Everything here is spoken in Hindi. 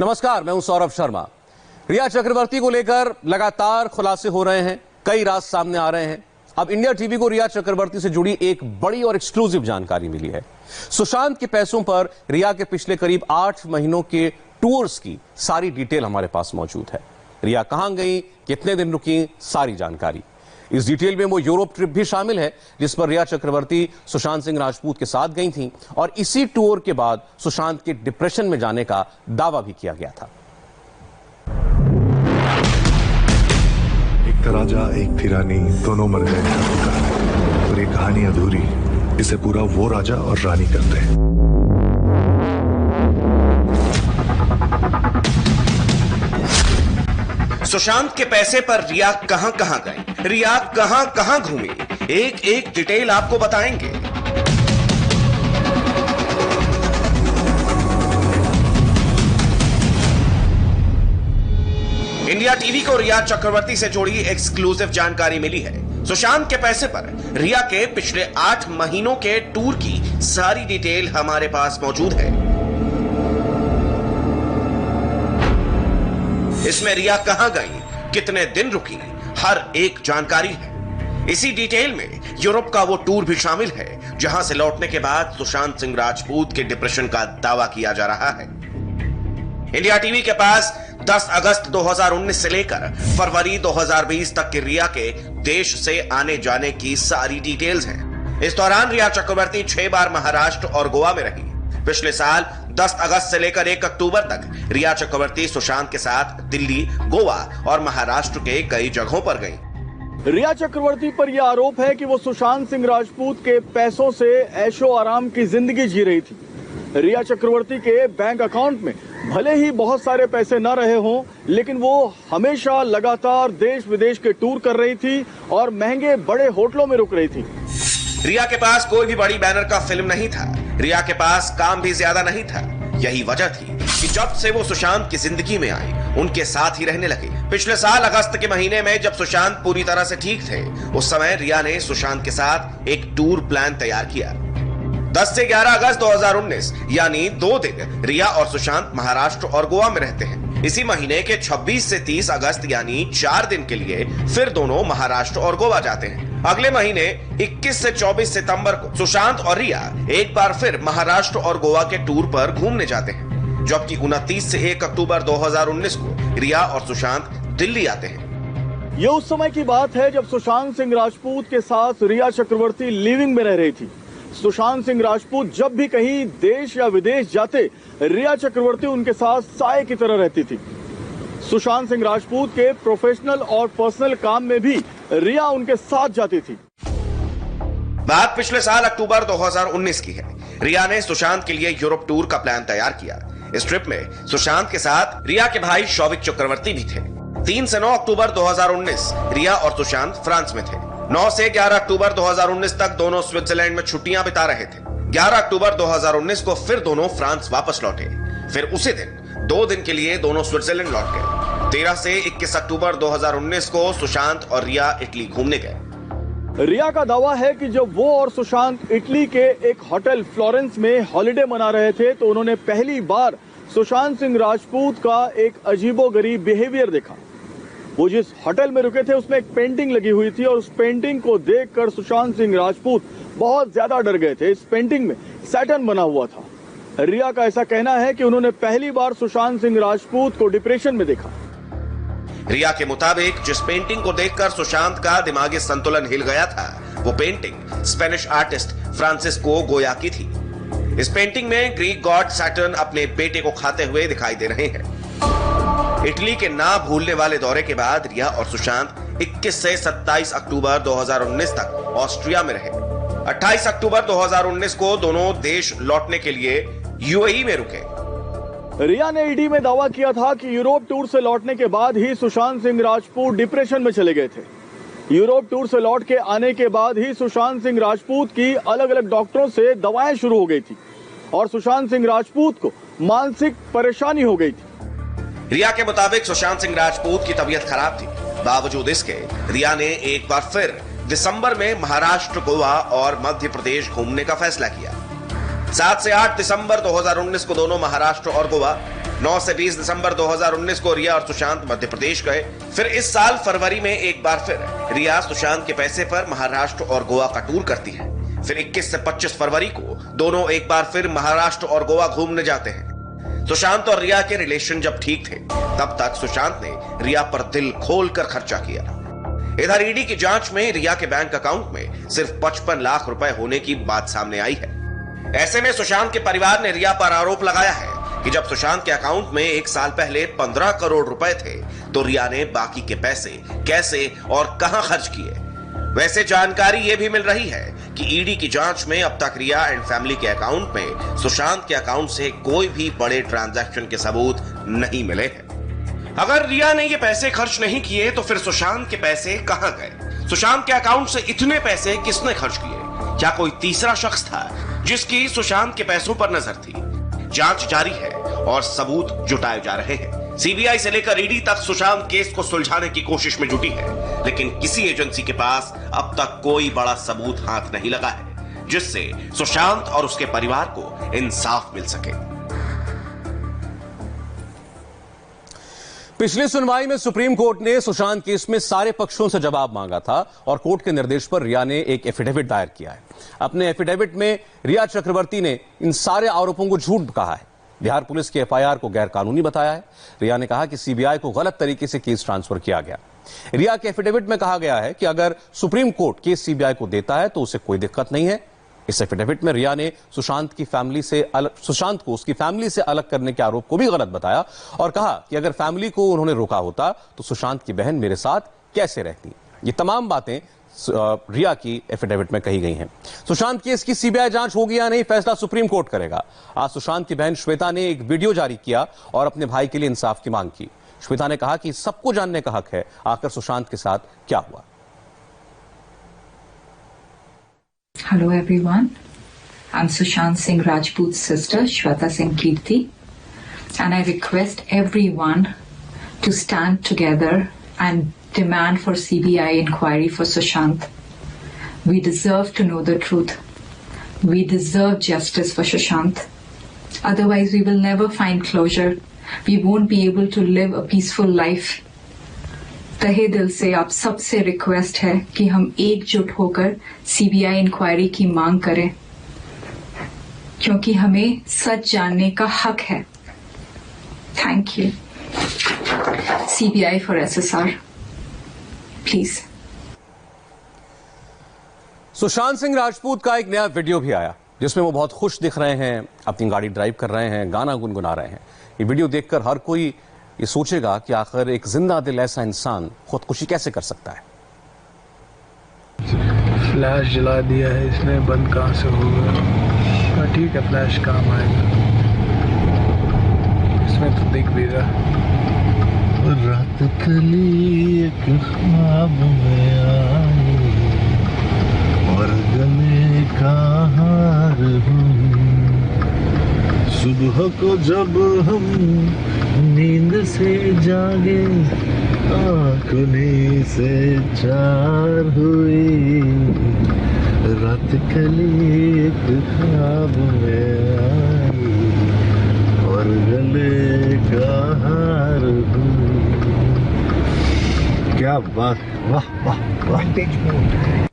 नमस्कार, मैं हूं सौरभ शर्मा। रिया चक्रवर्ती को लेकर लगातार खुलासे हो रहे हैं, कई राज सामने आ रहे हैं। अब इंडिया टीवी को रिया चक्रवर्ती से जुड़ी एक बड़ी और एक्सक्लूसिव जानकारी मिली है। सुशांत के पैसों पर रिया के पिछले करीब 8 महीनों के टूर्स की सारी डिटेल हमारे पास मौजूद है। रिया कहां गई, कितने दिन रुकी, सारी जानकारी। इस डिटेल में वो यूरोप ट्रिप भी शामिल है जिस पर रिया चक्रवर्ती सुशांत सिंह राजपूत के साथ गई थी और इसी टूर के बाद सुशांत के डिप्रेशन में जाने का दावा भी किया गया था। एक था राजा, एक थी रानी, दोनों मर गए और ये कहानी अधूरी। इसे पूरा वो राजा और रानी करते हैं। सुशांत के पैसे पर रिया कहां कहां गई, रिया कहां कहां घूमी, एक एक डिटेल आपको बताएंगे। इंडिया टीवी को रिया चक्रवर्ती से जुड़ी एक्सक्लूसिव जानकारी मिली है। सुशांत के पैसे पर रिया के पिछले 8 महीनों के टूर की सारी डिटेल हमारे पास मौजूद है। इसमें रिया कहां गई, कितने दिन रुकी, हर एक जानकारी है। इसी डिटेल में यूरोप का वो टूर भी शामिल है जहां से लौटने के बाद सुशांत सिंह राजपूत के डिप्रेशन का दावा किया जा रहा है। इंडिया टीवी के पास 10 अगस्त 2019 से लेकर फरवरी 2020 तक की रिया के देश से आने जाने की सारी डिटेल्स हैं। इस दौरान रिया चक्रवर्ती 6 बार महाराष्ट्र और गोवा में रही। पिछले साल 10 अगस्त से लेकर 1 अक्टूबर तक रिया चक्रवर्ती सुशांत के साथ दिल्ली, गोवा और महाराष्ट्र के कई जगहों पर गई। रिया चक्रवर्ती पर यह आरोप है कि वो सुशांत सिंह राजपूत के पैसों से ऐशो आराम की जिंदगी जी रही थी। रिया चक्रवर्ती के बैंक अकाउंट में भले ही बहुत सारे पैसे न रहे हों, लेकिन वो हमेशा लगातार देश विदेश के टूर कर रही थी और महंगे बड़े होटलों में रुक रही थी। रिया के पास कोई भी बड़ी बैनर का फिल्म नहीं था। रिया के पास काम भी ज्यादा नहीं था। यही वजह थी कि जब से वो सुशांत की जिंदगी में आई, उनके साथ ही रहने लगे। पिछले साल अगस्त के महीने में जब सुशांत पूरी तरह से ठीक थे, उस समय रिया ने सुशांत के साथ एक टूर प्लान तैयार किया। 10 से 11 अगस्त 2019 यानी 2 दिन रिया और सुशांत महाराष्ट्र और गोवा में रहते हैं। इसी महीने के 26 से 30 अगस्त यानी 4 दिन के लिए फिर दोनों महाराष्ट्र और गोवा जाते हैं। अगले महीने 21 से 24 सितंबर को सुशांत और रिया एक बार फिर महाराष्ट्र और गोवा के टूर पर घूमने जाते हैं, जबकि 29 से 1 अक्टूबर 2019 को रिया और सुशांत दिल्ली आते हैं। यह उस समय की बात है जब सुशांत सिंह राजपूत के साथ रिया चक्रवर्ती लिविंग में रह रही थी। सुशांत सिंह राजपूत जब भी कहीं देश या विदेश जाते, रिया चक्रवर्ती उनके साथ साए की तरह रहती थी। सुशांत सिंह राजपूत के प्रोफेशनल और पर्सनल काम में भी रिया उनके साथ जाती थी। बात पिछले साल अक्टूबर 2019 की है। रिया ने सुशांत के लिए यूरोप टूर का प्लान तैयार किया। इस ट्रिप में सुशांत के साथ रिया के भाई शौविक चक्रवर्ती भी थे। 3 से 9 अक्टूबर 2019 रिया और सुशांत फ्रांस में थे। 9 से 11 अक्टूबर 2019 तक दोनों स्विट्जरलैंड में छुट्टियां बिता रहे थे। 11 अक्टूबर 2019 को फिर दोनों फ्रांस वापस लौटे। फिर उसी दिन 2 दिन के लिए दोनों स्विट्जरलैंड लौट गए। 13 से 21 अक्टूबर 2019 को सुशांत और रिया इटली घूमने गए। रिया का दावा है कि जब वो और सुशांत इटली के एक होटल फ्लोरेंस में हॉलिडे मना रहे थे तो उन्होंने पहली बार सुशांत सिंह राजपूत का एक अजीबोगरीब बिहेवियर देखा। वो जिस होटल में रुके थे उसमें एक पेंटिंग लगी हुई थी और उस पेंटिंग को देखकर सुशांत सिंह राजपूत बहुत ज्यादा डर गए थे। इस पेंटिंग में सैटर्न बना हुआ था। रिया का ऐसा कहना है कि उन्होंने पहली बार सुशांत सिंह राजपूत को डिप्रेशन में देखा। रिया के मुताबिक जिस पेंटिंग को देखकर सुशांत का दिमागी संतुलन हिल गया था, वो पेंटिंग स्पेनिश आर्टिस्ट फ्रांसिस्को गोया की थी। इस पेंटिंग में ग्रीक गॉड सैटर्न अपने बेटे को खाते हुए दिखाई दे रहे हैं। इटली के ना भूलने वाले दौरे के बाद रिया और सुशांत 21 से 27 अक्टूबर 2019 तक ऑस्ट्रिया में रहे। 28 अक्टूबर 2019 को दोनों देश लौटने के लिए यूएई में रुके। रिया ने ईडी में दावा किया था कि यूरोप टूर से लौटने के बाद ही सुशांत सिंह राजपूत डिप्रेशन में चले गए थे। यूरोप टूर से लौट के आने के बाद ही सुशांत सिंह राजपूत की अलग अलग डॉक्टरों से दवाएं शुरू हो गई थी और सुशांत सिंह राजपूत को मानसिक परेशानी हो गई थी। रिया के मुताबिक सुशांत सिंह राजपूत की तबीयत खराब थी। बावजूद इसके रिया ने एक बार फिर दिसंबर में महाराष्ट्र, गोवा और मध्य प्रदेश घूमने का फैसला किया। 7 से 8 दिसंबर 2019 को दोनों महाराष्ट्र और गोवा, 9 से 20 दिसंबर 2019 को रिया और सुशांत मध्य प्रदेश गए। फिर इस साल फरवरी में एक बार फिर रिया सुशांत के पैसे पर महाराष्ट्र और गोवा का टूर करती है। फिर 21 से 25 फरवरी को दोनों एक बार फिर महाराष्ट्र और गोवा घूमने जाते हैं। सुशांत और रिया के रिलेशन जब ठीक थे, तब तक सुशांत ने रिया पर दिल खोलकर खर्चा किया। इधर ईडी की जांच में रिया के बैंक अकाउंट में सिर्फ 55 लाख रुपए होने की बात सामने आई है। ऐसे में सुशांत के परिवार ने रिया पर आरोप लगाया है कि जब सुशांत के अकाउंट में एक साल पहले 15 करोड़ रुपए थे, तो रिया ने बाकी के पैसे कैसे और कहां खर्च किए। वैसे जानकारी यह भी मिल रही है कि ईडी की जांच में अब तक रिया एंड फैमिली के अकाउंट में सुशांत के अकाउंट से कोई भी बड़े ट्रांजैक्शन के सबूत नहीं मिले हैं। अगर रिया ने ये पैसे खर्च नहीं किए तो फिर सुशांत के पैसे कहां गए? सुशांत के अकाउंट से इतने पैसे किसने खर्च किए? क्या कोई तीसरा शख्स था जिसकी सुशांत के पैसों पर नजर थी? जांच जारी है और सबूत जुटाए जा रहे हैं। सीबीआई से लेकर ईडी तक सुशांत केस को सुलझाने की कोशिश में जुटी है, लेकिन किसी एजेंसी के पास अब तक कोई बड़ा सबूत हाथ नहीं लगा है जिससे सुशांत और उसके परिवार को इंसाफ मिल सके। पिछली सुनवाई में सुप्रीम कोर्ट ने सुशांत केस में सारे पक्षों से जवाब मांगा था और कोर्ट के निर्देश पर रिया ने एक एफिडेविट दायर किया है। अपने एफिडेविट में रिया चक्रवर्ती ने इन सारे आरोपों को झूठ कहा है। बिहार पुलिस की एफआईआर को गैर कानूनी बताया है। रिया ने कहा कि सीबीआई को गलत तरीके से केस ट्रांसफर किया गया। रिया के एफिडेविट में कहा गया है कि अगर सुप्रीम कोर्ट केस सीबीआई को देता है तो उसे कोई दिक्कत नहीं है। इस एफिडेविट में रिया ने सुशांत को उसकी फैमिली से अलग करने के आरोप को भी गलत बताया और कहा कि अगर फैमिली को उन्होंने रोका होता तो सुशांत की बहन मेरे साथ कैसे रहती। ये तमाम बातें रिया की एफिडेविट में कही गई हैं। सुशांत केस की सीबीआई जांच होगी या नहीं, फैसला सुप्रीम कोर्ट करेगा। आज सुशांत की बहन श्वेता ने एक वीडियो जारी किया और अपने भाई के लिए इंसाफ की मांग की। श्वेता ने कहा कि सबको जानने का हक है आखिर सुशांत के साथ क्या हुआ। Hello everyone, I'm Sushant Singh Rajput's sister Shweta Singh Kirti, and I request everyone to stand together and demand for CBI inquiry for Sushant. We deserve to know the truth. We deserve justice for Sushant. Otherwise we will never find closure. We won't be able to live a peaceful life. तहे दिल से आप सबसे रिक्वेस्ट है कि हम एकजुट होकर सीबीआई इंक्वायरी की मांग करें, क्योंकि हमें सच जानने का हक है। Thank you. CBI for SSR please. Sushant Singh Rajput का एक नया वीडियो भी आया जिसमें वो बहुत खुश दिख रहे हैं, अपनी गाड़ी ड्राइव कर रहे हैं, गाना गुनगुना रहे हैं। ये वीडियो देखकर हर कोई ये सोचेगा कि आखिर एक जिंदा दिल ऐसा इंसान खुदकुशी कैसे कर सकता है। फ्लैश जला दिया है इसने, बंद कहां से होगा? ठीक है, फ्लैश काम आएगा। इसमें तो दिख भी रहा। रात कली एक ख्वाब में आई और गले का हार हूँ। सुबह को जब हम नींद से जागे, आँख उन्हीं से चार हुई। रात कली एक ख्वाब में आई और गले का हार हुई। क्या बात, वाह वाह वाह।